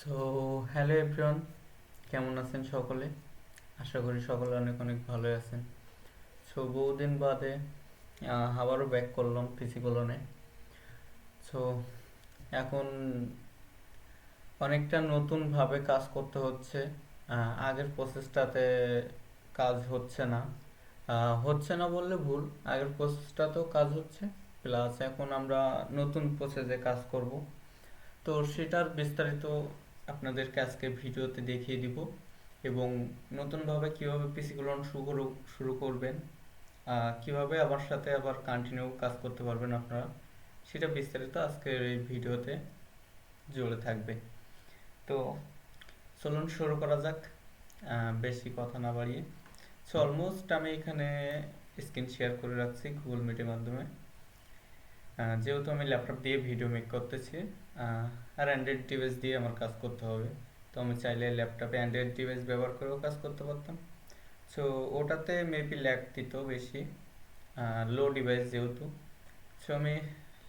So hello everyone, কেমন আছেন সকলে? আশা করি সকলে অনেক অনেক ভালো আছেন। সো বহুদিন বাদে আবারও ব্যাক করলাম পিসি কলনে। সো এখন অনেকটা নতুনভাবে কাজ করতে হচ্ছে। আগের প্রসেসটাতে কাজ হচ্ছে না বললে ভুল। আগের প্রসেসটাতেও কাজ হচ্ছে, প্লাস এখন আমরা নতুন প্রসেসে কাজ করব। তো সেটার বিস্তারিত আপনাদেরকে আজকে ভিডিওতে দেখিয়ে দিব, এবং নতুনভাবে কিভাবে পিসিগুলো শুরু করবেন, কিভাবে আমার সাথে আবার কন্টিনিউ কাজ করতে পারবেন আপনারা, সেটা বিস্তারিত আজকের এই ভিডিওতে জুড়ে থাকবে। তো চলুন শুরু করা যাক, বেশি কথা না বাড়িয়ে। সো অলমোস্ট আমি এখানে স্ক্রিন শেয়ার করে রাখছি গুগল মিটের মাধ্যমে। যেহেতু আমি ল্যাপটপ দিয়ে ভিডিও মেক করতেছি, আর অ্যান্ড্রয়েড ডিভাইস দিয়ে আমার কাজ করতে হবে, তো আমি চাইলে ল্যাপটপে অ্যান্ড্রয়েড ডিভাইস ব্যবহার করেও কাজ করতে পারতাম। সো ওটাতে মেবি ল্যাগ দিত বেশি, লো ডিভাইস যেহেতু। সো আমি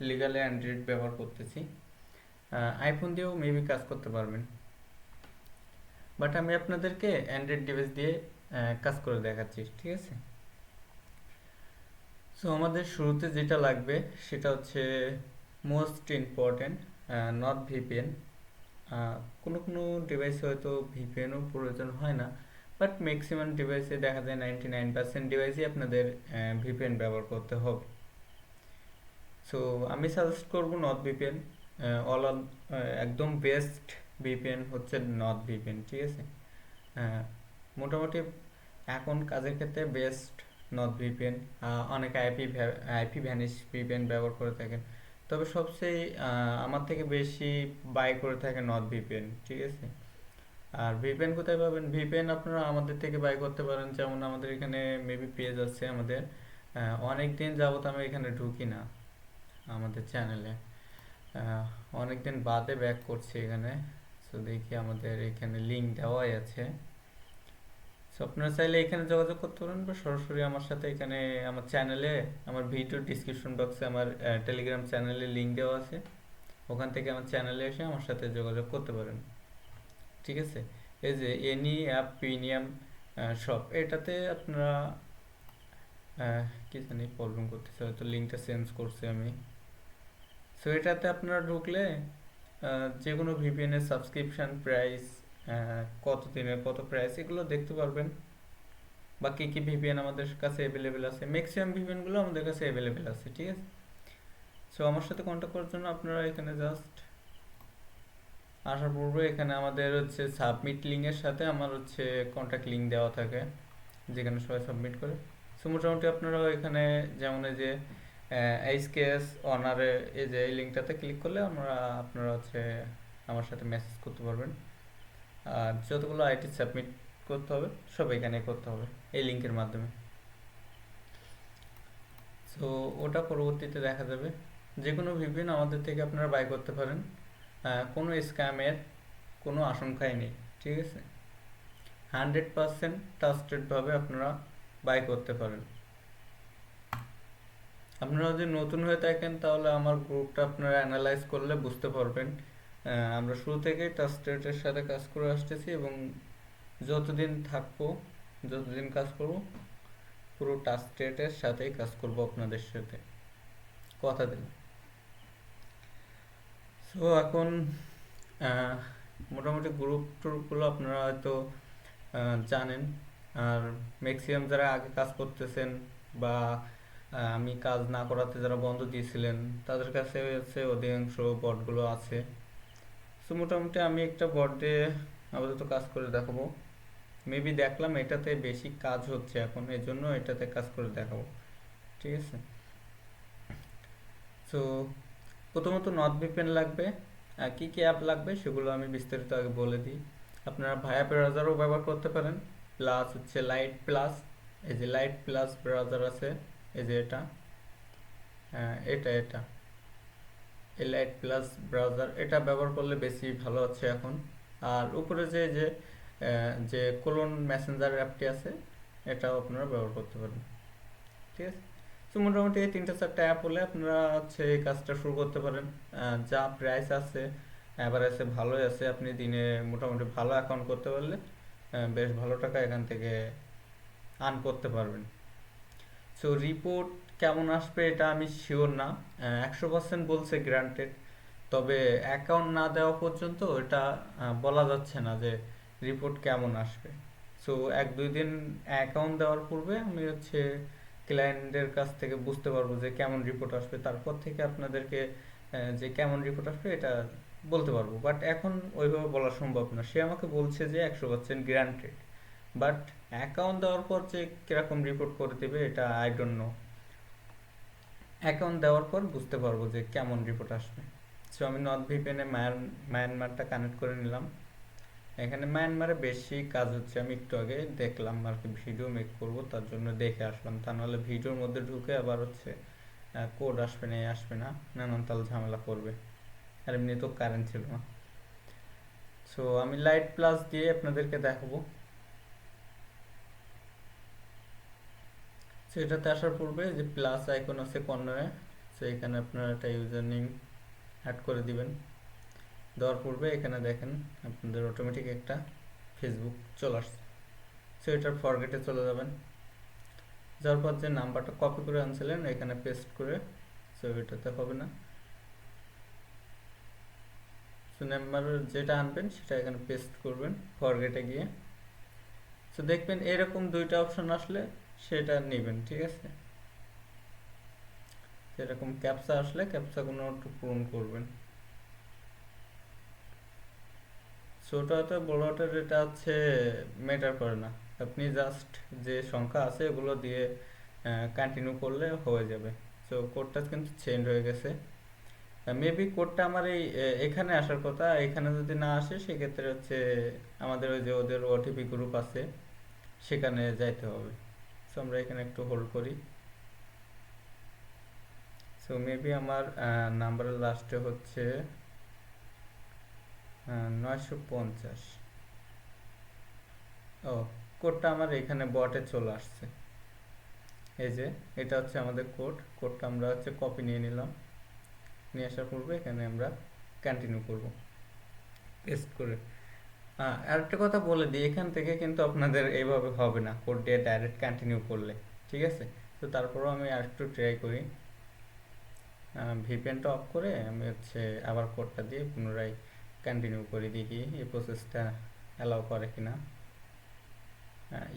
লিগালে অ্যান্ড্রয়েড ব্যবহার করতেছি। আইফোন দিয়েও মেবি কাজ করতে পারবেন, বাট আমি আপনাদেরকে অ্যান্ড্রয়েড ডিভাইস দিয়ে কাজ করে দেখাচ্ছি, ঠিক আছে? সো আমাদের শুরুতে যেটা লাগবে সেটা হচ্ছে মোস্ট ইম্পর্ট্যান্ট, নট ভিপিএন। কোনো কোনো ডিভাইসে হয়তো ভিপিএনও প্রয়োজন হয় না, বাট ম্যাক্সিমাম ডিভাইসে দেখা যায় 99% ডিভাইসে আপনাদের ভিপিএন ব্যবহার করতে হবে। সো আমি সাজেস্ট করব নর্থ ভিপিএন। অল অল একদম বেস্ট ভিপিএন হচ্ছে নর্থ ভিপিএন, ঠিক আছে? মোটামুটি এখন কাজের ক্ষেত্রে বেস্ট নর্থ ভিপিএন। অনেক আইপি ভ্যানিশ ভিপিএন ব্যবহার করে থাকেন, তবে সবচেয়ে আমার থেকে বেশি বাই করে থাকে নর্থ ভিপিএন, ঠিক আছে? আর ভিপিএন কোথায় পাবেন? ভিপিএন আপনারা আমাদের থেকে বাই করতে পারেন, যেমন আমাদের এখানে মেবি পেজ আছে আমাদের। অনেক দিন যাবত আমি এখানে ঢুকি না আমাদের চ্যানেলে, অনেক দিন বাদে ব্যাক করছি এখানে। সো দেখি আমাদের এখানে লিঙ্ক দেওয়াই আছে। সো আপনারা চাইলে এখানে যোগাযোগ করতে পারেন, বা সরাসরি আমার সাথে এখানে আমার চ্যানেলে, আমার ভিডিও ডিসক্রিপশন বক্সে আমার টেলিগ্রাম চ্যানেলে লিঙ্ক দেওয়া আছে, ওখান থেকে আমার চ্যানেলে এসে আমার সাথে যোগাযোগ করতে পারেন, ঠিক আছে? এই যে এনি অ্যাপ প্রিমিয়াম শপ, এটাতে আপনারা কি জানি প্রবলেম করতেছে, হয়তো লিঙ্কটা চেঞ্জ করছি আমি। সো এটাতে আপনারা ঢুকলে যে কোনো ভিপিএনের সাবস্ক্রিপশন প্রাইস, কত দিনের কত প্রাইস, এগুলো দেখতে পারবেন, বা কী কী ভিপিএন আমাদের কাছে অ্যাভেলেবেল আছে। ম্যাক্সিমাম ভিপিএনগুলো আমাদের কাছে অ্যাভেলেবেল আছে, ঠিক আছে? সো আমার সাথে কন্ট্যাক্ট করার জন্য আপনারা এখানে জাস্ট আসার পূর্বে এখানে আমাদের হচ্ছে সাবমিট লিঙ্কের সাথে আমার হচ্ছে কন্ট্যাক্ট লিঙ্ক দেওয়া থাকে, যেখানে সবাই সাবমিট করে। সো মোটামুটি আপনারা এখানে যেমন এই যে এইচকেএস অনারে, এই যে এই লিঙ্কটাতে ক্লিক করলে আপনারা হচ্ছে আমার সাথে মেসেজ করতে পারবেন। আর যতগুলো আইটি সাবমিট করতে হবে সব এখানে করতে হবে এই লিঙ্কের মাধ্যমে। সো ওটা পরবর্তীতে দেখা যাবে। যে কোনো ভিপিএন আমাদের থেকে আপনারা বাই করতে পারেন, কোনো স্ক্যামের কোনো আশঙ্কাই নেই, ঠিক আছে? 100% ট্রাস্টেডভাবে আপনারা বাই করতে পারেন। আপনারা যদি নতুন হয়ে থাকেন তাহলে আমার গ্রুপটা আপনারা অ্যানালাইজ করলে বুঝতে পারবেন, আমরা শুরু থেকেই ট্রাস্টেডের সাথে কাজ করে আসতেছি, এবং যতদিন থাকবো, যতদিন কাজ করব, পুরো ট্রাস্টেডের সাথেই কাজ করব আপনাদের সাথে, কথা দিন। সো এখন মোটামুটি গ্রুপ ট্রুপগুলো আপনারা হয়তো জানেন। আর ম্যাক্সিমাম যারা আগে কাজ করতেছেন, বা আমি কাজ না করাতে যারা বন্ধ দিয়েছিলেন, তাদের কাছে হচ্ছে অধিকাংশ বটগুলো আছে। সো মোটামুটি আমি একটা বট দিয়ে আপাতত কাজ করে দেখাবো। মেবি দেখলাম এটাতে বেশি কাজ হচ্ছে এখন, এই জন্য এটাতে কাজ করে দেখাবো, ঠিক আছে? সো প্রথমত নর্থ ভিপিএন লাগবে। কী কী অ্যাপ লাগবে সেগুলো আমি বিস্তারিত আগে বলে দিই। আপনারা ভায়া ব্রাউজারও ব্যবহার করতে পারেন, প্লাস হচ্ছে লাইট প্লাস। এই যে লাইট প্লাস ব্রাউজার আছে, এই যে এটা, এটা এই লাইট প্লাস ব্রাউজার, এটা ব্যবহার করলে বেশি ভালো হচ্ছে এখন। আর উপরে যে কোলন মেসেঞ্জার অ্যাপটি আছে, এটাও আপনারা ব্যবহার করতে পারেন, ঠিক আছে? তো মোটামুটি এই তিনটা চারটা অ্যাপ হলে আপনারা হচ্ছে এই কাজটা শুরু করতে পারেন। যা প্রাইস আছে অ্যাভারেজে ভালোই আছে, আপনি দিনে মোটামুটি ভালো অ্যাকাউন্ট করতে পারলে বেশ ভালো টাকা এখান থেকে আর্ন করতে পারবেন। সো রিপোর্ট কেমন আসবে এটা আমি শিওর না, 100% বলছে গ্রান্টেড, তবে অ্যাকাউন্ট না দেওয়া পর্যন্ত এটা বলা যাচ্ছে না যে রিপোর্ট কেমন আসবে। সো 1-2 দিন অ্যাকাউন্ট দেওয়ার পূর্বে আমি হচ্ছে ক্লায়েন্টের কাছ থেকে বুঝতে পারবো যে কেমন রিপোর্ট আসবে, তারপর থেকে আপনাদেরকে যে কেমন রিপোর্ট আসবে এটা বলতে পারবো। বাট এখন ওইভাবে বলা সম্ভব না, সে আমাকে বলছে যে 100% গ্রান্টেড, বাট অ্যাকাউন্ট দেওয়ার পর যে কিরকম রিপোর্ট করে দেবে এটা আই ডোন্ট নো। অ্যাকাউন্ট দেওয়ার পর বুঝতে পারবো যে কেমন রিপোর্ট আসবে। সো আমি নর্থ ভিপিএনে মায়ানমারটা কানেক্ট করে নিলাম। এখানে মায়ানমারে বেশি কাজ হচ্ছে, আমি একটু আগে দেখলাম আর কি, ভিডিও মেক করব তার জন্য দেখে আসলাম, তা নাহলে ভিডিওর মধ্যে ঢুকে আবার হচ্ছে কোড আসবে না, আসবে না, নানান তাল ঝামেলা করবে, আর এমনি তো কারেন্ট ছিল না। সো আমি লাইট প্লাস দিয়ে আপনাদেরকে দেখাবো। সো এটাতে আসার পূর্বে যে প্লাস আইকন আছে কর্নারে, সো এখানে আপনারা একটা ইউজার নেম অ্যাড করে দিবেন। দেওয়ার পূর্বে এখানে দেখেন আপনাদের অটোমেটিক একটা ফেসবুক চলে আসছে। সো এটার ফরগেটে চলে যাবেন, যাওয়ার পর যে নাম্বারটা কপি করে আনছিলেন এখানে পেস্ট করে, সো এটাতে হবে না, সো নাম্বার যেটা আনবেন সেটা এখানে পেস্ট করবেন ফরগেটে গিয়ে। সো দেখবেন এরকম দুইটা অপশন আসলে সেটা নেবেন, ঠিক আছে। এরকম ক্যাপচা আসলে ক্যাপচাগুলো একটু পূরণ করবেন। ছোট হাতের বড় হাতের এটা হচ্ছে ম্যাটার করে না, আপনি জাস্ট যে সংখ্যা আছে এগুলো দিয়ে কন্টিনিউ করলে হয়ে যাবে। সো কোডটা কিন্তু চেঞ্জ হয়ে গেছে, মেবি কোডটা আমার এই এখানে আসার কথা, এখানে যদি না আসে সেক্ষেত্রে হচ্ছে আমাদের ওই যে ওদের ওটিপি গ্রুপ আছে সেখানে যাইতে হবে। সো আমরা এখানে একটু হোল্ড করি। সো মেবি আমার নাম্বারের লাস্টে হচ্ছে 950। ও, কোডটা আমার এখানে বটে চলে আসছে, এই যে এটা হচ্ছে আমাদের কোডটা আমরা হচ্ছে কপি নিয়ে নিলাম, নিয়ে আসার পূর্বে এখানে আমরা কন্টিনিউ করব পেস্ট করে। আরেকটা কথা বলে দিই, এখান থেকে কিন্তু আপনাদের এইভাবে হবে না কোড দিয়ে ডাইরেক্ট কন্টিনিউ করলে, ঠিক আছে। তো তারপরেও আমি আরেকটু ট্রাই করি, ভিপিএনটা অফ করে আমি হচ্ছে আবার কোডটা দিয়ে পুনরায় কন্টিনিউ করি, দেখি এই প্রসেসটা অ্যালাউ করে কিনা।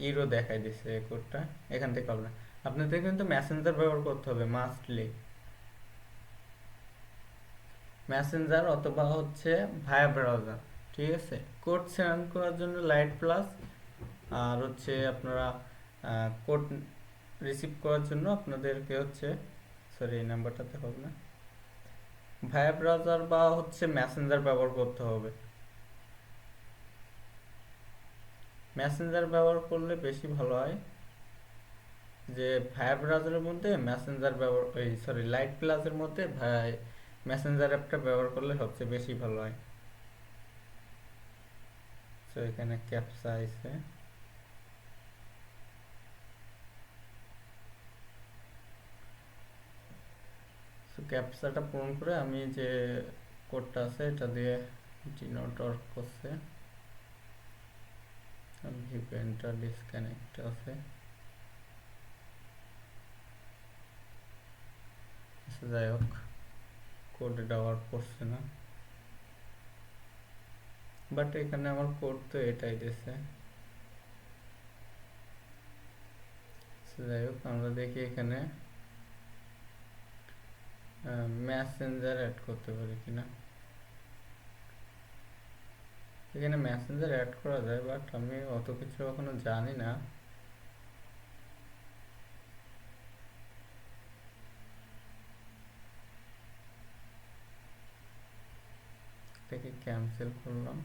ইরো দেখাই দিচ্ছে এই কোডটা, এখান থেকে হবে না, আপনাদের কিন্তু মেসেঞ্জার ব্যবহার করতে হবে মাস্টলি, মেসেঞ্জার অথবা হচ্ছে ভায়া ব্রাউজার, ঠিক আছে। কোড সেন্ড করার জন্য লাইট প্লাস, আর হচ্ছে আপনারা কোড রিসিভ করার জন্য আপনাদেরকে হচ্ছে, সরি এই নাম্বারটাতে হবে না, ভায়া ব্রাউজার বা হচ্ছে মেসেঞ্জার ব্যবহার করতে হবে। মেসেঞ্জার ব্যবহার করলে বেশি ভালো হয়, যে ভায়া ব্রাউজারের মধ্যে মেসেঞ্জার ব্যবহার, এই সরি লাইট প্লাসের মধ্যে ভাই মেসেঞ্জার অ্যাপটা ব্যবহার করলে সবচেয়ে বেশি ভালো হয়। তো এখানে ক্যাপচা আছে, তো ক্যাপচাটা পূরণ করে আমি যে কোডটা আছে এটা দিয়ে ডিনট ওয়ার্ক করছে, ভিপিএনটা ডিসকানেক্ট আছে, যাই হোক কোড এটা ওয়ার্ক করছে না, বাট এখানে আমার কোড তো এটাই দিয়েছে। যাই হোক আমরা দেখি এখানে মেসেঞ্জার অ্যাড করতে পারি কিনা, এখানে মেসেঞ্জার অ্যাড করা যায়, বাট আমি অত কিছু এখনো জানি না। এটাকে ক্যান্সেল করলাম।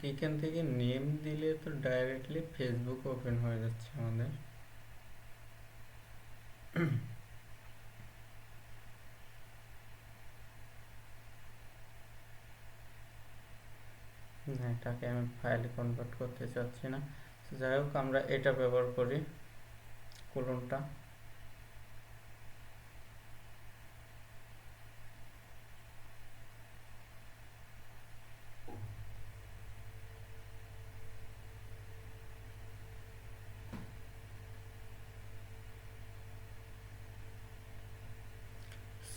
এখান থেকে নেম দিলে তো ডাইরেক্টলি ফেসবুক ওপেন হয়ে যাচ্ছে আমাদের। না, এটাকে আমি ফাইলে কনভার্ট করতে চাচ্ছি না। যাই হোক, আমরা এটা ব্যবহার করি, কোলনটা।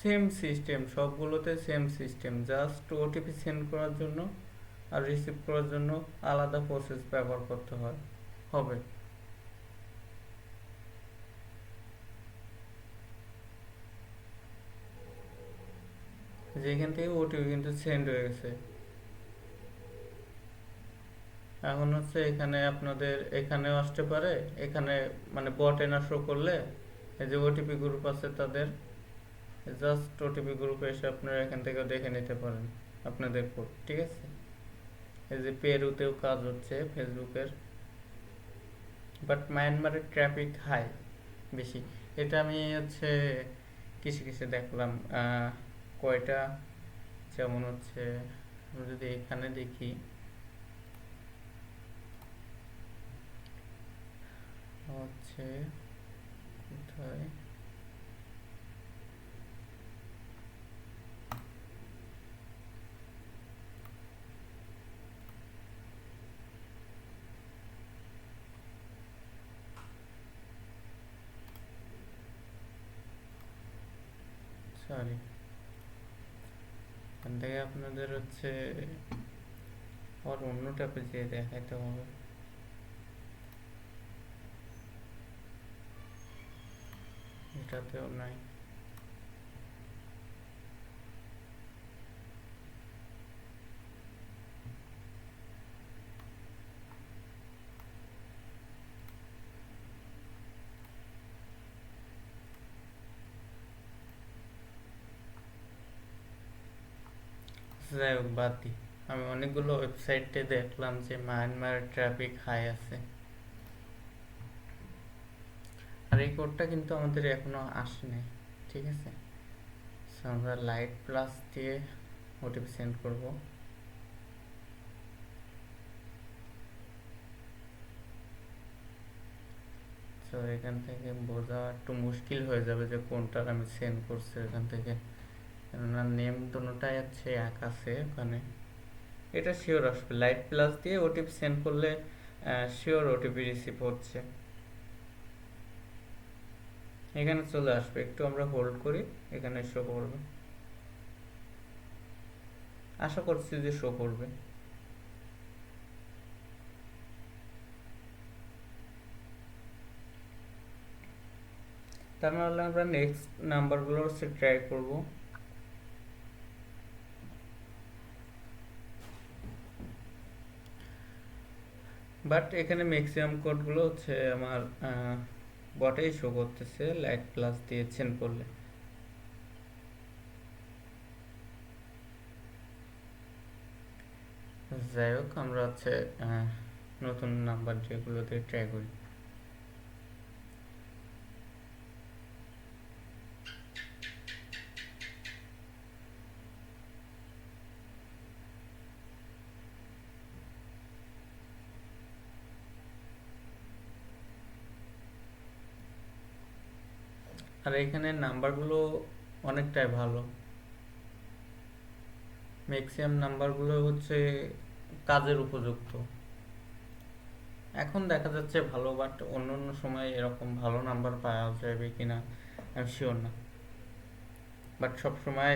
সেম সিস্টেম, সবগুলোতে same system, just OTP send করার জন্য আর রিসিভ করার জন্য আলাদা প্রসেস ব্যবহার করতে হয় হবে। যেখান থেকে ওটিপি কিন্তু সেন্ড হয়ে গেছে। এখন হচ্ছে এখানে আপনাদের এখানেও আসতে পারে, এখানে মানে বটে না শো করলে এই যে ওটিপি গ্রুপ আছে তাদের, জাস্ট ওটিপি গ্রুপে এসে আপনারা এখান থেকে দেখে নিতে পারেন আপনাদের কোড, ঠিক আছে। এই যে পেরুতেও কাজ হচ্ছে ফেসবুকের, বাট মায়ানমারের ট্রাফিক হাই, বেশি। এটা আমি হচ্ছে কিসে কিসে দেখলাম, কয়টা, যেমন হচ্ছে আমি যদি এখানে দেখি, হচ্ছে কোথায়, সরি, এখান থেকে আপনাদের হচ্ছে আর অন্য ট্যাপে যেয়ে দেখাইতে হবে। এটাতেও নাই। যাই হোক, বাদ দিই। আমি অনেকগুলো ওয়েবসাইটে দেখলাম যে মায়ানমার ট্রাফিক হাই আছে, আর এই কোডটা কিন্তু আমাদের এখনো আসেনি, ঠিক আছে। সো আমরা লাইট প্লাস দিয়ে ওটিপি সেন্ড করব। তো এখান থেকে বোঝা একটু মুশকিল হয়ে যাবে যে কোনটার আমি সেন্ড করছি এখান থেকে, কেননা নেম দুটোটাই হচ্ছে এক আছে ওখানে। এটা শিওর আসবে, লাইট প্লাস দিয়ে ওটিপি সেন্ড করলে শিওর ওটিপি রিসিভ হচ্ছে, এখানে চলে আসবে। একটু আমরা হোল্ড করি, এখানে শো করবে, আশা করছি যে শো করবে। তার নাহলে আমরা নেক্সট নাম্বারগুলো হচ্ছে ট্রাই করব। বাট এখানে ম্যাক্সিমাম কোডগুলো হচ্ছে আমার বটেই শো করতেছে লাইট প্লাস দিয়েছেন করলে। যাই হোক, আমরা হচ্ছে নতুন নাম্বার যেগুলোতে ট্রাই করি। আর এখানে নাম্বারগুলো অনেকটাই ভালো, ম্যাক্সিমাম নাম্বারগুলো হচ্ছে কাজের উপযুক্ত। এখন দেখা যাচ্ছে ভালো, বাট অন্য অন্য সময় এরকম ভালো নাম্বার পাওয়া যাবে কিনা আমি শিওর না। বাট সব সময়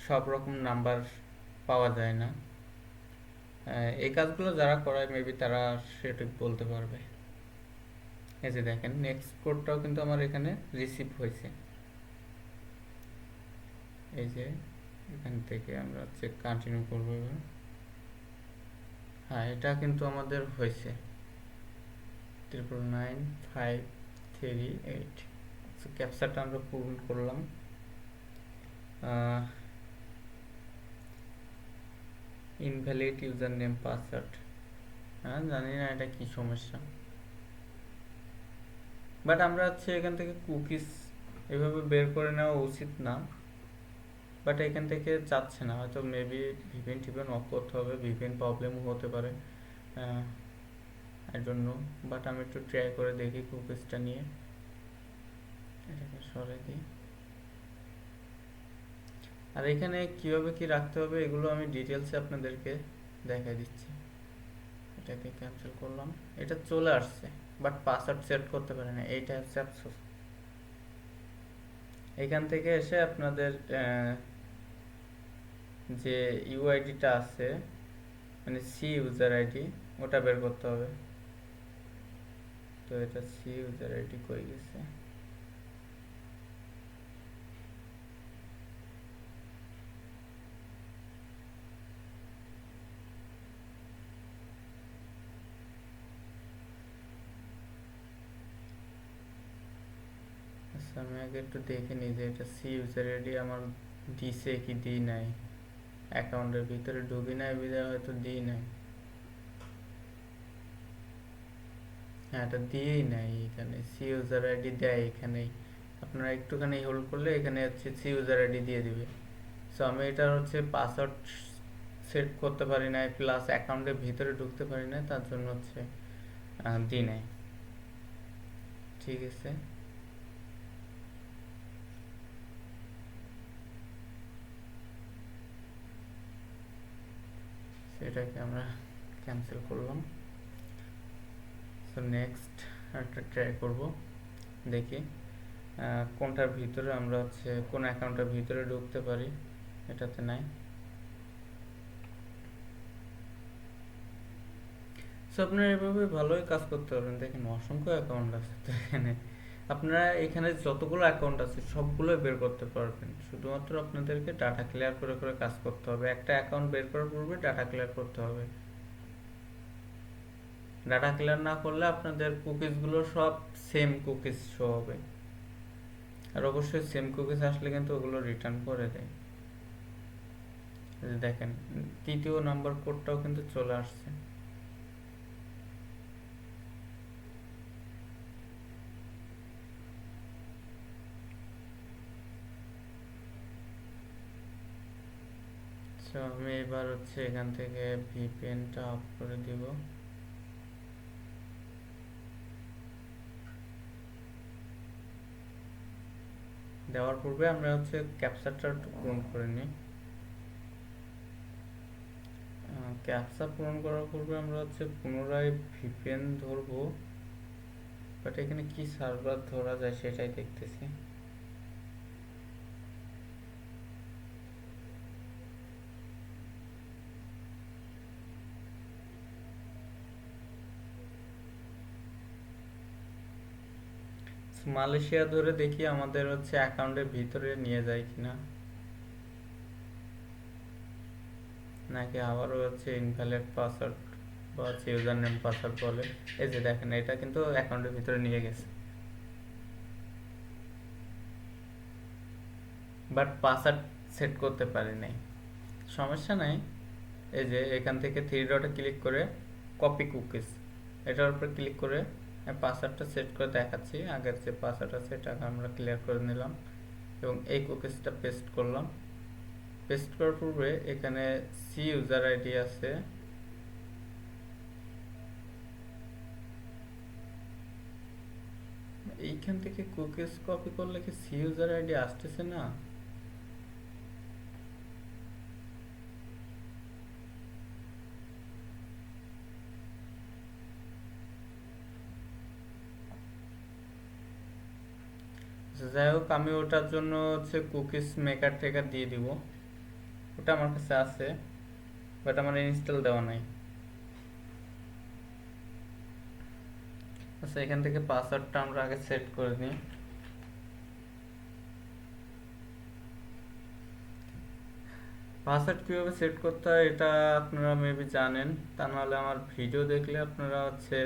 সব রকম নাম্বার পাওয়া যায় না। এই কাজগুলো যারা করায় মেবি তারা সঠিক বলতে পারবে। এই যে দেখেন, নেক্সট কোডটাও কিন্তু আমার এখানে রিসিভ হয়েছে। এই যে এখান থেকে আমরা হচ্ছে কন্টিনিউ করবো এবার। হ্যাঁ, এটা কিন্তু আমাদের হয়েছে 9995338। ক্যাপচারটা আমরা পূরণ করলাম। Invalid user name password. হ্যাঁ, জানি না এটা কি সমস্যা, বাট আমরা হচ্ছে এখান থেকে কুকিজ এভাবে বের করে নেওয়া উচিত না, বাট এখান থেকে যাচ্ছে না, হয়তো মেবি ভিপিএন টিপিএন অফ করতে হবে, ভিপিএন প্রবলেমও হতে পারে, আই ডোন্ট নো। বাট আমি একটু ট্রাই করে দেখি কুকিজটা নিয়ে, এটাকে সরাই দিই। আর এখানে কিভাবে কি রাখতে হবে এগুলো আমি ডিটেলসে আপনাদেরকে দেখাই দিচ্ছি। এটাকে ক্যান্সেল করলাম, এটা চলে আসছে, বাট পাসওয়ার্ড সেট করতে পারি না, এইটা হচ্ছে আফসোস। এখান থেকে এসে আপনাদের যে ইউআইডিটা আছে, মানে সি ইউজার আইডি, ওটা বের করতে হবে। তো এটা সি ইউজার আইডি কই গেছে? আচ্ছা, আমি আগে একটু দেখে নিই যে এটা সি ইউজার আইডি আমার দিছে কি দিই নাই, অ্যাকাউন্টের ভিতরে ঢুকি নাই বিধায় হয়তো দিই নাই। হ্যাঁ, এটা দিয়েই নাই, এখানে সি ইউজার আইডি দেয় এখানেই, আপনারা একটুখানি হোল্ড করলে এখানে হচ্ছে সি ইউজার আইডি দিয়ে দিবে। সো আমি এটা হচ্ছে পাসওয়ার্ড সেট করতে পারি নাই, প্লাস অ্যাকাউন্টের ভিতরে ঢুকতে পারি না, তার জন্য হচ্ছে দিই নাই। ঠিক আছে, সেটাকে আমরা ক্যান্সেল করলাম। সো নেক্সট একটা ট্রাই করব, দেখি কোনটার ভিতরে আমরা হচ্ছে কোন অ্যাকাউন্টের ভিতরে ঢুকতে পারি, এটাতে নাই। সো আপনারা এভাবে ভালোই কাজ করতে পারবেন, দেখেন অসংখ্য অ্যাকাউন্ট আছে তো এখানে, আপনারা এখানে যতগুলো অ্যাকাউন্ট আছে সবগুলো বের করতে পারবেন, শুধুমাত্র আপনাদেরকে ডাটা ক্লিয়ার করে করে কাজ করতে হবে। একটা অ্যাকাউন্ট বের করার পূর্বে ডাটা ক্লিয়ার করতে হবে, ডাটা ক্লিয়ার না করলে আপনাদের কুকিজগুলো সব সেম কুকিজ শো হবে, আর অবশ্যই সেম কুকিজ আসলে কিন্তু ওগুলো রিটার্ন করে দেয়। দেখেন তৃতীয় নাম্বার কোডটাও কিন্তু চলে আসছে। সো আমি এবার হচ্ছে এখান থেকে ভিপিএনটা অফ করে দিব। দেওয়ার পূর্বে আমরা হচ্ছে ক্যাপচারটা একটু পূরণ করে নিই। ক্যাপচা পূরণ করার পূর্বে আমরা হচ্ছে পুনরায় ভিপিএন ধরবো, বাট এখানে কি সার্ভার ধরা যায় সেটাই দেখতেছি। মালয়েশিয়া ধরে দেখি আমাদের হচ্ছে অ্যাকাউন্টের ভিতরে নিয়ে যায় কিনা, নাকি আবারও হচ্ছে ইনভ্যালিড পাসওয়ার্ড বা হচ্ছে ইউজার নেম পাসওয়ার্ড বলে। এই যে দেখেন এটা কিন্তু অ্যাকাউন্টের ভিতরে নিয়ে গেছে, বাট পাসওয়ার্ড সেট করতে পারি নাই। সমস্যা নাই, এই যে এখান থেকে থ্রি ডটে ক্লিক করে কপি কুকিজ, এটার উপর ক্লিক করে পাসওয়ার্ডটা সেট করে দেখাচ্ছি। আগের যে পাসওয়ার্ড আছে এটাকে আমরা ক্লিয়ার করে নিলাম এবং এই কুকিজটা পেস্ট করলাম। পেস্ট করার পূর্বে এখানে সি ইউজার আইডি আছে, এইখান থেকে কুকিজ কপি করলে কি সি ইউজার আইডি আসতেছে না? যাই হোক, আমি ওটার জন্য হচ্ছে কুকিজ মেকার টেকার দিয়ে দিব, ওটা আমার কাছে আছে, বাট আমার ইনস্টল দেওয়া নাই। আচ্ছা, এখান থেকে পাসওয়ার্ডটা আমরা আগে সেট করে নিই। পাসওয়ার্ড কীভাবে সেট করতে হয় এটা আপনারা মেবি জানেন, তা নাহলে আমার ভিডিও দেখলে আপনারা হচ্ছে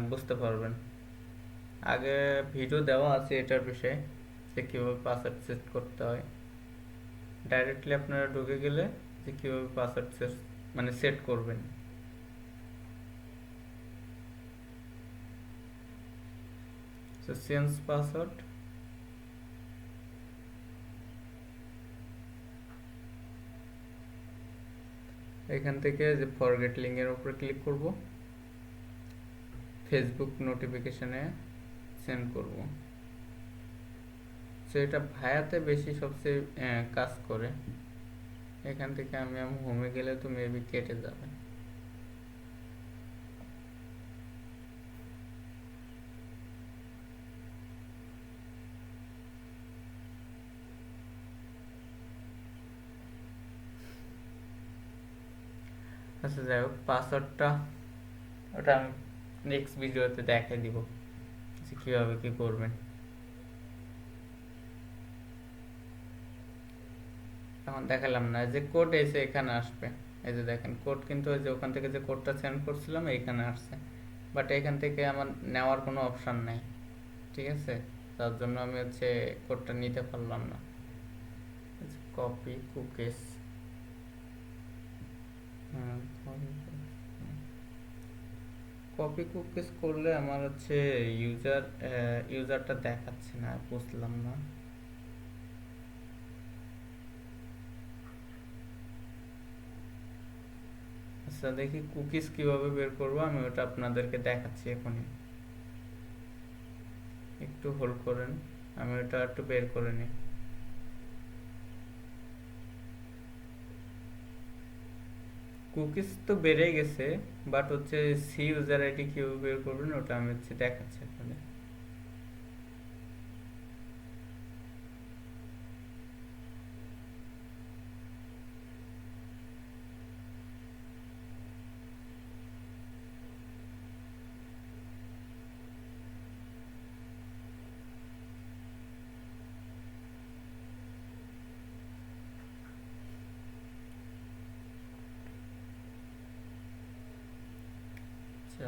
বুঝতে পারবেন। আগে ভিডিও দেওয়া আছে এটার বিষয়ে যে কীভাবে পাসওয়ার্ড সেট করতে হয়, ডাইরেক্টলি আপনারা ঢুকে গেলে যে কীভাবে পাসওয়ার্ড মানে সেট করবেন। সো চেঞ্জ পাসওয়ার্ড, এখান থেকে যে ফরগেট লিঙ্কের উপরে ক্লিক করব, ফেসবুক নোটিফিকেশনে সেন্ড করব। সো এটা ভায়াতে বেশি সবচেয়ে কাজ করে। এখান থেকে আমি হোমে গেলে তো মেবি কেটে যাবে। আচ্ছা যাই হোক, পাসওয়ার্ডটা ওটা আমি নেক্সট ভিডিওতে দেখাই দিব যে কীভাবে কী করবেন। এখন দেখালাম না, যে কোড এসে এখানে আসবে। এই যে দেখেন কোড, কিন্তু ওই যে ওখান থেকে যে কোডটা সেন্ড করছিলাম এইখানে আসছে, বাট এখান থেকে আমার নেওয়ার কোনো অপশান নাই। ঠিক আছে, তার জন্য আমি কোডটা নিতে পারলাম না। কপি কুকিজ, কপি কুকিজ করলে আমার ইউজারটা দেখাচ্ছে না, বুঝলাম না। আচ্ছা দেখি কুকিজ কিভাবে বের করবো, আমি ওটা আপনাদেরকে দেখাচ্ছি এখনই। একটু হোল্ড করেন, আমি ওটা একটু বের করে নিই। কুকিজ তো বেড়ে গেছে, বাট সি ইউজার আইডি কিভাবে বের করবেন ওটা আমি দেখাচ্ছি আপনাদের।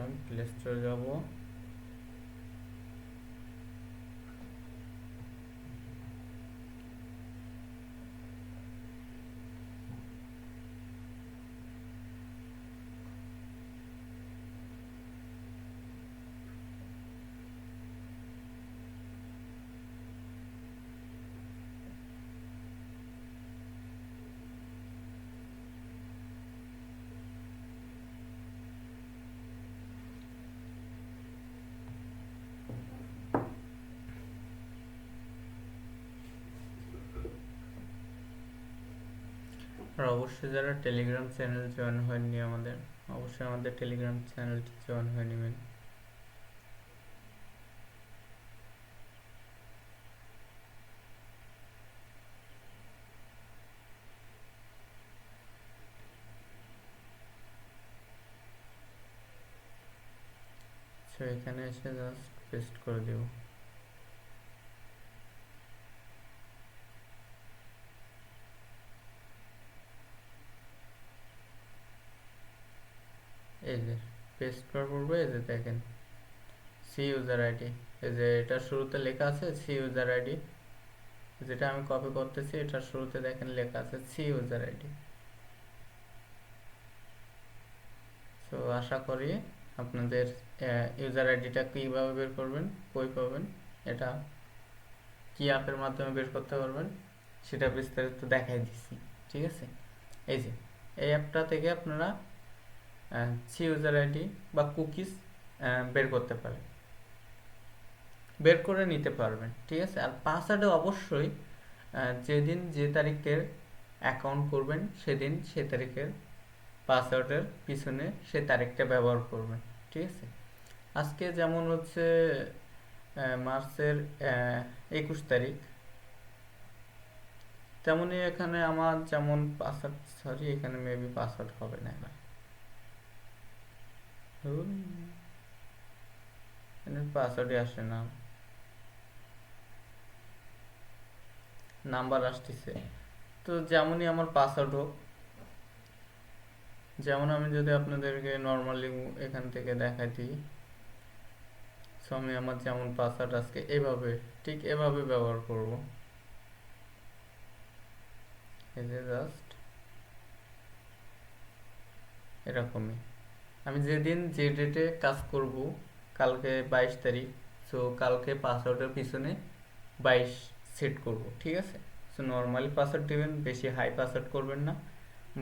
আমি প্লে স্টোরে যাবো, আর অবশ্যই যারা টেলিগ্রাম চ্যানেল জয়েন হয়নি অবশ্যই আমাদের টেলিগ্রাম চ্যানেলটি জয়েন হয়ে নেবেন। সো এখানে এসে জাস্ট পেস্ট করে দেব। এই যে পেস্ট করার পূর্বে এই যে দেখেন সি ইউজার আইডি, এই যে এটা শুরুতে লেখা আছে সি ইউজার আইডি, যেটা আমি কপি করতেছি এটার শুরুতে দেখেন লেখা আছে সি ইউজার আইডি। সো আশা করি আপনাদের ইউজার আইডিটা কীভাবে বের করবেন, কই পাবেন, এটা কি অ্যাপের মাধ্যমে বের করতে পারবেন সেটা বিস্তারিত দেখাই দিচ্ছি। ঠিক আছে, এই যে এই অ্যাপটা থেকে আপনারা সি ইউজার আইডি বা কুকিজ বের করতে পারেন, বের করে নিতে পারবেন। ঠিক আছে, আর পাসওয়ার্ডে অবশ্যই যেদিন যে তারিখের অ্যাকাউন্ট করবেন সেদিন সে তারিখের পাসওয়ার্ডের পিছনে সে তারিখটা ব্যবহার করবেন। ঠিক আছে, আজকে যেমন মার্চের 21 তারিখ, তেমনই এখানে আমার যেমন পাসওয়ার্ড, সরি এখানে মেবি পাসওয়ার্ড হবে না, এখানে পাসওয়ার্ডই আসে না, নাম্বার আসতেছে। তো যেমনই আমার পাসওয়ার্ড হোক, যেমন আমি যদি আপনাদেরকে নর্মালি এখান থেকে দেখাই দিই, সো আমি আমার যেমন পাসওয়ার্ড আজকে এভাবে ঠিক এভাবে ব্যবহার করব। এই যে জাস্ট এরকমই। আমি যেদিন যে ডেটে কাজ করব, কালকে 22 তারিখ, সো কালকে পাসওয়ার্ডের পিছনে 22 সেট করব, ঠিক আছে? সো নর্মালি পাসওয়ার্ড দিবেন, বেশি হাই পাসওয়ার্ড করবেন না,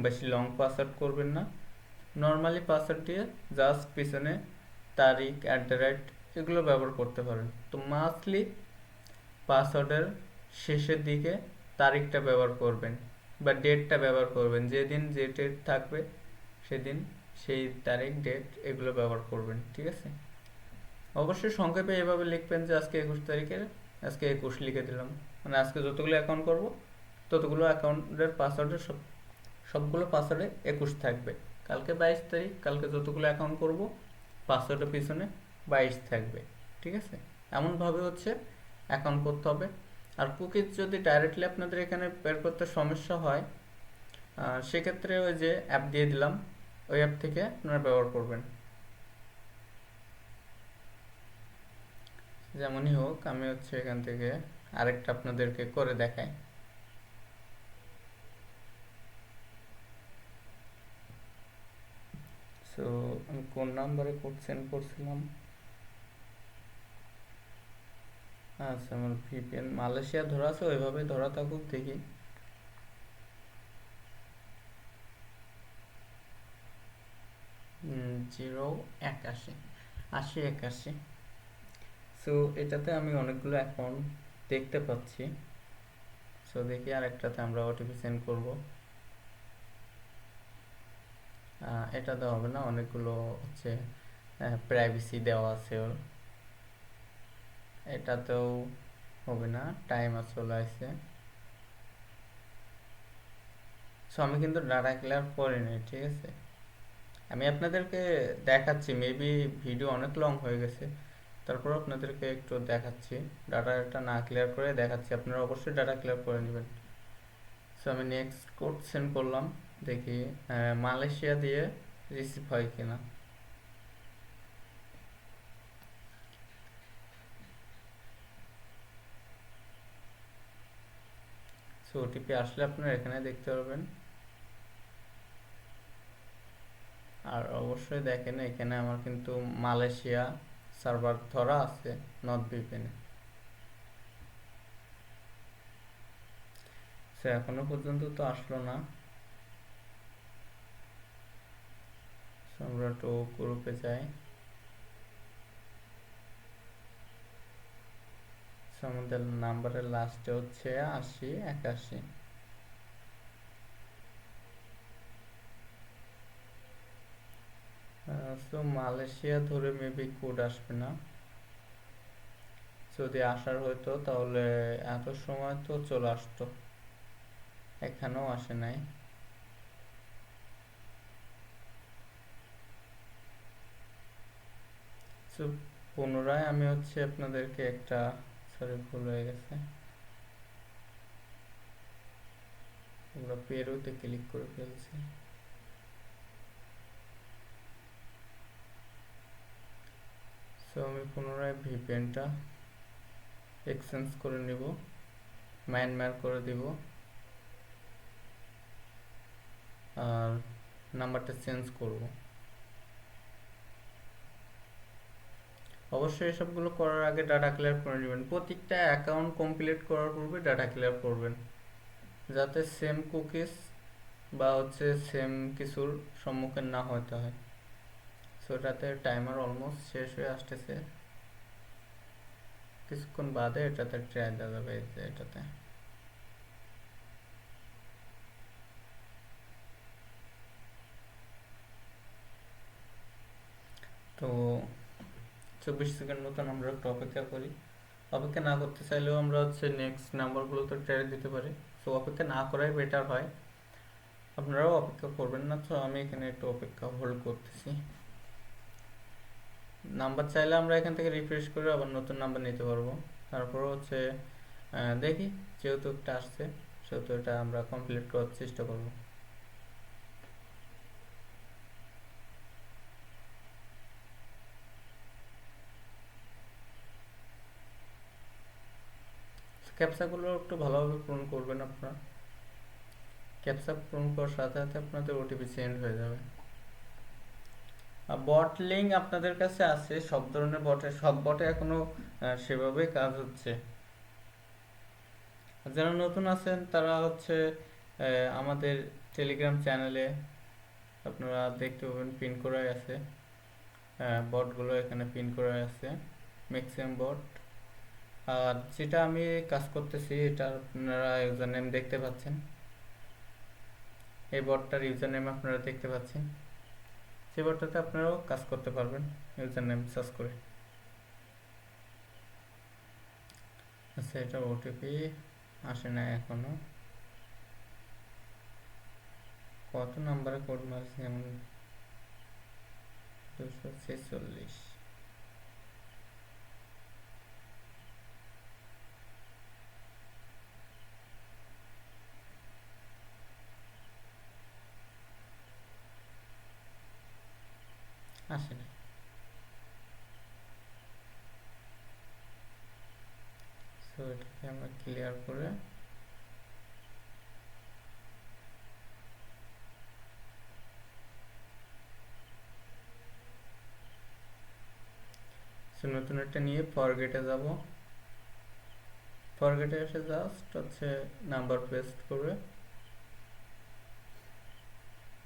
বেশি লং পাসওয়ার্ড করবেন না। নর্মালি পাসওয়ার্ড দিয়ে জাস্ট পিছনে তারিখ, @ এগুলো ব্যবহার করতে পারেন। তো মাস্টলি পাসওয়ার্ডের শেষের দিকে তারিখটা ব্যবহার করবেন বা ডেটটা ব্যবহার করবেন, যেদিন যে ডেট থাকবে সেদিন সেই তারিখ, ডেট এগুলো ব্যবহার করবেন, ঠিক আছে? অবশ্যই সংক্ষেপে এভাবে লিখবেন যে আজকে 21 তারিখের, আজকে 21 লিখে দিলাম, মানে আজকে যতগুলো অ্যাকাউন্ট করব ততগুলো অ্যাকাউন্টের পাসওয়ার্ডের সবগুলো পাসওয়ার্ডে 21 থাকবে। কালকে 22 তারিখ, কালকে যতগুলো অ্যাকাউন্ট করব পাসওয়ার্ডের পিছনে 22 থাকবে, ঠিক আছে? এমনভাবে হচ্ছে অ্যাকাউন্ট করতে হবে। আর কুকিজ যদি ডাইরেক্টলি আপনাদের এখানে বের করতে সমস্যা হয়, সেক্ষেত্রে ওই যে অ্যাপ দিয়ে দিলাম, ওই অ্যাপ থেকে আপনারা ব্যবহার করবেন। যেমনই হোক, আমি হচ্ছে এখান থেকে আরেকটা আপনাদেরকে করে দেখাই। সো আমি কোন নাম্বারে কোড সেন্ড করছিলাম? আচ্ছা, আমার ভিপিএন মালয়েশিয়া ধরা আছে, ওইভাবে ধরা থাকুক, দেখি। 081 8081। সো এটাতে আমি অনেকগুলো অ্যাকাউন্ট দেখতে পাচ্ছি। সো দেখি আরেকটাতে আমরা ওটিপি সেন্ড করব। এটা তো হবে না, অনেকগুলো হচ্ছে প্রাইভেসি দেওয়া আছে ওর। এটাতেও হবে না, টাইমার চলে আসছে। সো আমি কিন্তু ডাটা ক্লিয়ার করিনি, ঠিক আছে? আমি আপনাদেরকে দেখাচ্ছি, মেবি ভিডিও অনেক লং হয়ে গেছে, তারপর আপনাদেরকে একটু দেখাচ্ছি। ডাটাটা না ক্লিয়ার করে দেখাচ্ছি, আপনারা অবশ্যই ডাটা ক্লিয়ার করে নেবেন। সো আমি নেক্সট কোড সেন্ড করলাম, দেখি মালয়েশিয়া দিয়ে রিসিভ হয় কিনা। সো ওটিপি আসলে আপনারা এখানে দেখতে পারবেন। আর অবশ্যই দেখেন এখানে আমার কিন্তু মালয়েশিয়া সার্ভার ধরা আছে নর্থ ভিপিএনে। সো এখনো পর্যন্ত তো আসলো না। সো আমরা তো গ্রুপে যাই। সো আমাদের নাম্বারের লাস্টে হচ্ছে 8081। সো মালয়েশিয়া ধরে মেবি কোড আসবে না। যদি আসার হইতো তাহলে এত সময় তো চলে আসতো, এখানেও আসে নাই। সো পুনরায় আমি হচ্ছে আপনাদেরকে একটা, সরি ভুল হয়ে গেছে, আমরা পেরোতে ক্লিক করে ফেলছি। সো আমি পুনরায় ভিপিএনটা এক্সচেঞ্জ করে নিব, মায়ানমার করে দিব, আর নাম্বারটা চেঞ্জ করব। অবশ্যই এসবগুলো করার আগে ডাটা ক্লিয়ার করে নেবেন, প্রত্যেকটা অ্যাকাউন্ট কমপ্লিট করার পূর্বে ডাটা ক্লিয়ার করবেন, যাতে সেম কুকিজ বা হচ্ছে সেম কিছুর সম্মুখীন না হতে হয়। সো এটাতে টাইমার অলমোস্ট শেষ হয়ে আসতেছে, কিছুক্ষণ বাদে এটাতে ট্রাই দেওয়া যাবে। এটাতে তো 24 সেকেন্ড মতন আমরা একটু অপেক্ষা করি। অপেক্ষা না করতে চাইলেও আমরা হচ্ছে নেক্সট নাম্বারগুলোতে ট্রাই দিতে পারি। সো অপেক্ষা না করাই বেটার হয়, আপনারাও অপেক্ষা করবেন না। তো আমি এখানে একটু অপেক্ষা হোল্ড করতেছি। নাম্বার চাইলে আমরা এখান থেকে রিফ্রেশ করে আবার নতুন নাম্বার নিতে পারবো। তারপর হচ্ছে দেখি, যেহেতু একটা আসছে সেহেতু এটা আমরা কমপ্লিট করার চেষ্টা করব। ক্যাপচাগুলো একটু ভালোভাবে পূরণ করবেন আপনারা, ক্যাপচা পূরণ করার সাথে সাথে আপনাদের ওটিপি সেন্ড হয়ে যাবে। বট লিঙ্ক আপনাদের কাছে আছে, সব ধরনের বটে, সব বটে এখনো সেভাবে কাজ হচ্ছে। যারা নতুন আছেন তারা হচ্ছে আমাদের টেলিগ্রাম চ্যানেলে আপনারা দেখতে পাবেন পিন করা আছে, বটগুলো এখানে পিন করা আছে, ম্যাক্সিমাম বট। আর যেটা আমি কাজ করতেছি এটা আপনারা ইউজার নেম দেখতে পাচ্ছেন, এই বটটার ইউজার নেম আপনারা দেখতে পাচ্ছেন, সেই বটটাতে আপনারাও কাজ করতে পারবেন ইউজার নেম সার্চ করে। আচ্ছা, এটা ওটিপি আসে না এখনো, কত নাম্বারে কোড মারছি এমন, 246। আসে না, সো এটাকে আমরা ক্লিয়ার করে নতুন একটা নিয়ে ফরগেটে যাব। ফরগেটে এসে জাস্ট হচ্ছে নাম্বার পেস্ট করে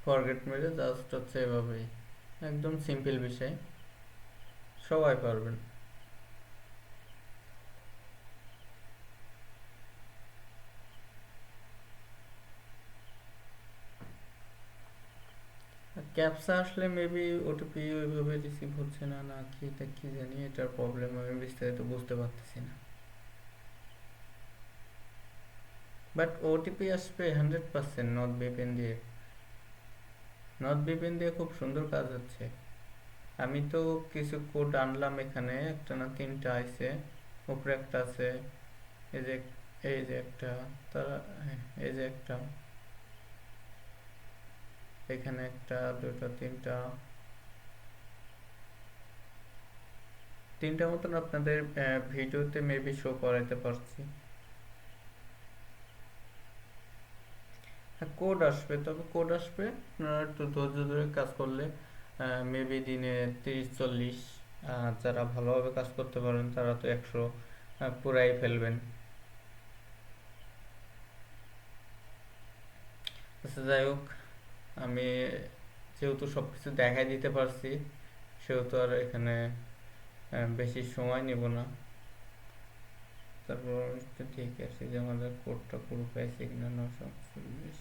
ফরগেট মেরে জাস্ট হচ্ছে এভাবেই, একদম সিম্পল বিষয়, সবাই পারবেন। ক্যাপসা আসলে মেবি ওটিপি ওইভাবে রিসিভ হচ্ছে না, না কি এটা কি জানি, এটার প্রবলেম আমি বিস্তারিত বুঝতে পারতেছি না। বাট ওটিপি আসবে 100% নর্থ ভিপিএন দিয়ে, নর্থ ভিপিএন দিয়ে খুব সুন্দর কাজ হচ্ছে। আমি তো কিছু কোড আনলাম, এখানে একটা না তিনটা আছে, উপরে একটা আছে, এই যে এই যে একটা, তারা এই যে একটা, এখানে একটা, দুটো, তিনটা, তিনটা মতন আপনাদের ভিডিওতে মেবি শো করাইতে পারছি। হ্যাঁ, কোড আসবে, তবে কোড আসবে, আপনারা একটু ধৈর্য ধরে কাজ করলে মেবি দিনে 30-40, যারা ভালোভাবে কাজ করতে পারেন তারা তো 100 পুরাই ফেলবেন। আচ্ছা, যাই হোক, আমি যেহেতু সব কিছু দেখাই দিতে পারছি সেহেতু আর এখানে বেশি সময় নিব না। তারপর তো ঠিক আছে যে আমাদের কোডটা পুরো পাইছে কিনা, 948।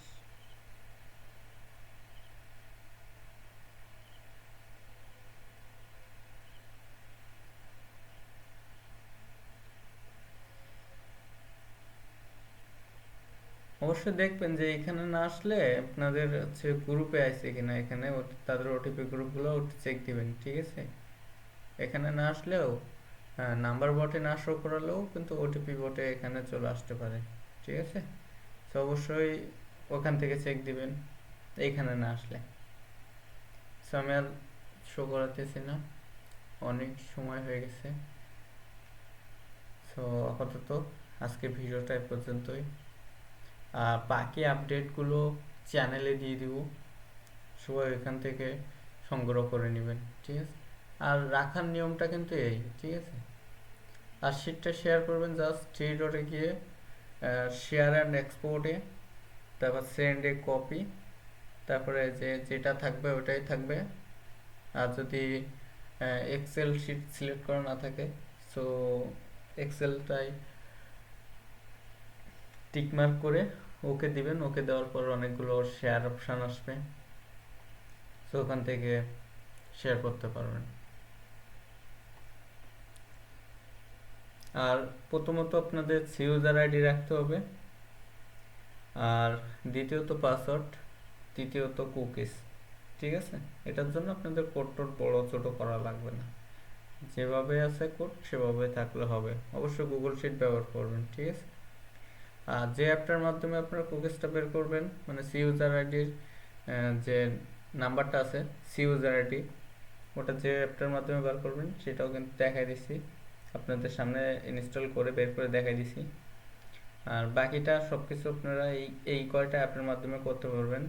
অবশ্যই দেখবেন যে এখানে না আসলে আপনাদের হচ্ছে গ্রুপে আছে কিনা, এখানে তাদের ওটিপি গ্রুপগুলো চেক দিবেন, ঠিক আছে? এখানে না আসলেও নাম্বার বটে না শো করালেও কিন্তু ওটিপি বটে এখানে চলে আসতে পারে, ঠিক আছে? তো অবশ্যই ওখান থেকে চেক দিবেন এইখানে না আসলে। সো আমি আর শো করাতেছি না, অনেক সময় হয়ে গেছে। সো আপাতত আজকে ভিডিওটা এ পর্যন্তই, আর বাকি আপডেটগুলো চ্যানেলে দিয়ে দিব, সবাই এখান থেকে সংগ্রহ করে নেবেন, ঠিক আছে? আর রাখার নিয়মটা কিন্তু এই, ঠিক আছে? আর শিটটা শেয়ার করবেন জাস্ট থ্রি ডটে গিয়ে শেয়ার অ্যান্ড এক্সপোর্টে, তারপর সেন্ড এ কপি, তারপরে যেটা থাকবে ওটাই থাকবে। আর যদি এক্সেল শিট সিলেক্ট করা না থাকে, সো এক্সেলটাই টিকমার্ক করে ওকে দিবেন, ওকে দেওয়ার পর অনেকগুলো শেয়ার অপশান আসবে, সো ওখান থেকে শেয়ার করতে পারবেন। আর প্রথমত আপনাদের ইউজার আইডি রাখতে হবে, আর দ্বিতীয়ত পাসওয়ার্ড, তৃতীয়ত কুকিজ, ঠিক আছে? এটার জন্য আপনাদের কোড টোড বড় ছোট করা লাগবে না, যেভাবে আছে কোড সেভাবে থাকলে হবে। অবশ্যই গুগল শিট ব্যবহার করবেন, ঠিক আছে? আর যে অ্যাপটার মাধ্যমে আপনারা কুকিজটা বের করবেন, মানে সি ইউজার আইডির যে নাম্বারটা আছে, সি ইউজার আইডি, ওটা যে অ্যাপটার মাধ্যমে বের করবেন সেটাও কিন্তু দেখাই দিছি আপনাদের সামনে, ইনস্টল করে বের করে দেখাই দিছি। আর বাকিটা সব কিছু আপনারা এই কয়টা অ্যাপের মাধ্যমে করতে পারবেন,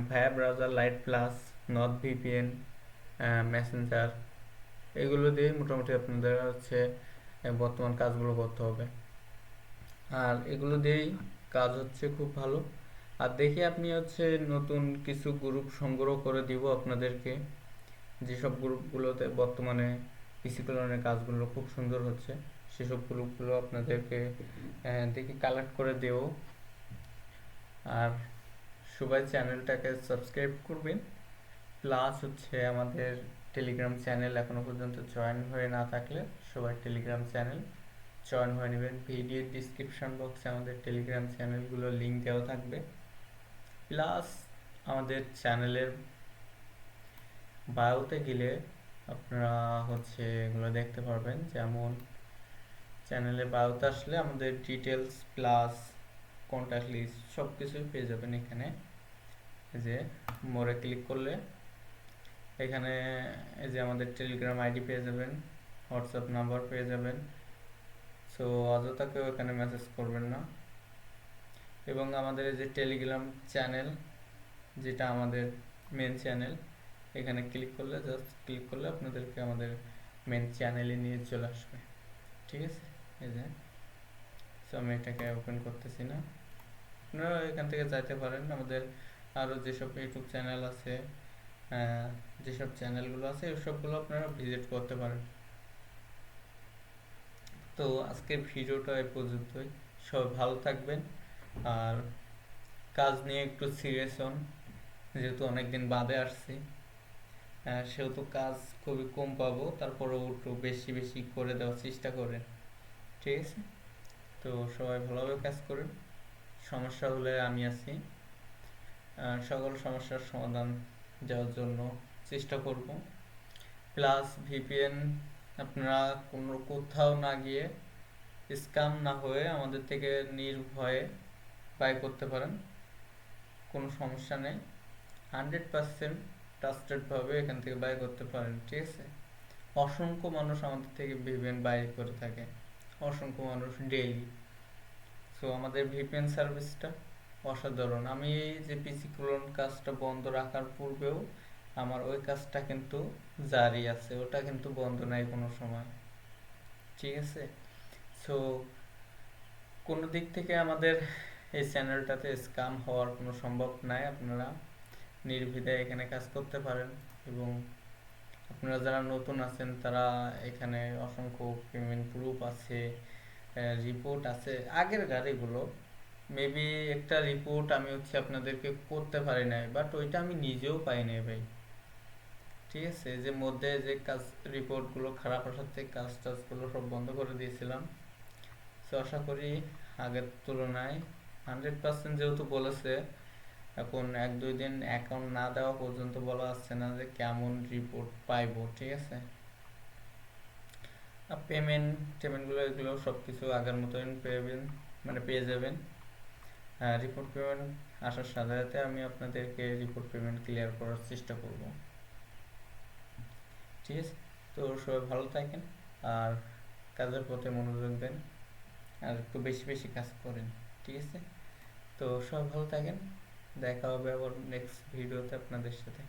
via browser, lite plus, north VPN, Messenger, এগুলো দিয়ে মোটামুটি আপনাদের হচ্ছে বর্তমান কাজগুলো করতে হবে। আর এগুলো দিয়েই কাজ হচ্ছে খুব ভালো। আর দেখি আপনি হচ্ছে নতুন কিছু গ্রুপ সংগ্রহ করে দিব আপনাদেরকে, যেসব গ্রুপগুলোতে বর্তমানে পিসি ক্লোনের কাজগুলো খুব সুন্দর হচ্ছে, সেসব গ্রুপগুলো আপনাদেরকে দেখি কালেক্ট করে দেব। আর সবাই চ্যানেলটাকে সাবস্ক্রাইব করবেন, প্লাস হচ্ছে আমাদের টেলিগ্রাম চ্যানেল এখনো পর্যন্ত জয়েন হয়ে না থাকলে সবাই টেলিগ্রাম চ্যানেল জয়েন হয়ে নেবেন। ভিডিওর ডিসক্রিপশন বক্সে আমাদের টেলিগ্রাম চ্যানেলগুলোর লিঙ্ক দেওয়া থাকবে, প্লাস আমাদের চ্যানেলের বায়োতে গেলে আপনারা হচ্ছে এগুলো দেখতে পারবেন। যেমন চ্যানেলে বায়োতে আসলে আমাদের ডিটেলস প্লাস কন্ট্যাক্ট লিস্ট সব কিছুই পেয়ে যাবেন এখানে। এই যে মোরে ক্লিক করলে এখানে এই যে আমাদের টেলিগ্রাম আইডি পেয়ে যাবেন, হোয়াটসঅ্যাপ নাম্বার পেয়ে যাবেন। সো অযথা কেউ এখানে মেসেজ করবেন না। এবং আমাদের এই যে টেলিগ্রাম চ্যানেল, যেটা আমাদের মেন চ্যানেল, এখানে ক্লিক করলে জাস্ট ক্লিক করলে আপনাদেরকে আমাদের মেন চ্যানেলে নিয়ে চলে আসবে। ঠিক আছে, এই যে সো আমি এটাকে ওপেন করতেছি না, আপনারা এখান থেকে যাইতে পারেন। আমাদের আরও যেসব ইউটিউব চ্যানেল আছে, যেসব চ্যানেলগুলো আছে সবগুলো আপনারা ভিজিট করতে পারেন। তো আজকের ভিডিওটা এই পর্যন্তই। সবাই ভালো থাকবেন, আর কাজ নিয়ে একটু সিরিয়াস হন, যেহেতু অনেকদিন বাদে আসছি, সেহেতু কাজ খুবই কম পাবো, তারপরেও একটু বেশি বেশি করে দেওয়ার চেষ্টা করেন। ঠিক আছে, তো সবাই ভালোভাবে কাজ করেন। সমস্যা হলে আমি আছি, সকল সমস্যার সমাধান দেওয়ার জন্য চেষ্টা করব। প্লাস ভিপিএন আপনারা কোনো কোথাও না গিয়ে, স্ক্যাম না হয়ে আমাদের থেকে নির্ভয়ে বাই করতে পারেন, কোনো সমস্যা নেই। 100% ট্রাস্টেডভাবে এখান থেকে বাই করতে পারেন। ঠিক আছে, অসংখ্য মানুষ আমাদের থেকে ভিপিএন বাই করে থাকে, অসংখ্য মানুষ ডেইলি। সো আমাদের ভিপিএন সার্ভিসটা অসাধারণ। আমি এই যে পিসি ক্লোন কাজটা বন্ধ রাখার পূর্বেও আমার ওই কাজটা কিন্তু জারি আছে, ওটা কিন্তু বন্ধ নাই কোনো সময়। ঠিক আছে, সো কোনো দিক থেকে আমাদের এই চ্যানেলটাতে স্ক্যাম হওয়ার কোনো সম্ভব নাই। আপনারা নির্ভীতে এখানে কাজ করতে পারেন, এবং আপনারা যারা নতুন আছেন তারা এখানে অসংখ্য পেমেন্ট প্রুফ আছে, রিপোর্ট আছে আগের গাড়িগুলো। মেবি একটা রিপোর্ট আমি হচ্ছে আপনাদেরকে করতে পারি নাই, বাট ওইটা আমি নিজেও পাই নাই ভাই। ঠিক আছে, যে মধ্যে যে কাজ রিপোর্টগুলো খারাপ আসার থেকে কাজ টাজগুলো সব বন্ধ করে দিয়েছিলাম। তো আশা করি আগের তুলনায় 100% যেহেতু বলেছে, এখন 1-2 দিন অ্যাকাউন্ট না দেওয়া পর্যন্ত বলা যাচ্ছে না যে কেমন রিপোর্ট পাইবো। ঠিক আছে, আর পেমেন্টগুলো এগুলো সব কিছু আগের মতন পেবেন, মানে পেয়ে যাবেন। রিপোর্ট পেমেন্ট আসার সাথে সাথে আমি আপনাদেরকে রিপোর্ট পেমেন্ট ক্লিয়ার করার চেষ্টা করব। ঠিক আছে, তো সবাই ভালো থাকেন, আর কাজের প্রতি মনোযোগ দেন, আর একটু বেশি বেশি কাজ করেন। ঠিক আছে, তো সবাই ভালো থাকেন, দেখা হবে আবার নেক্সট ভিডিওতে আপনাদের সাথে।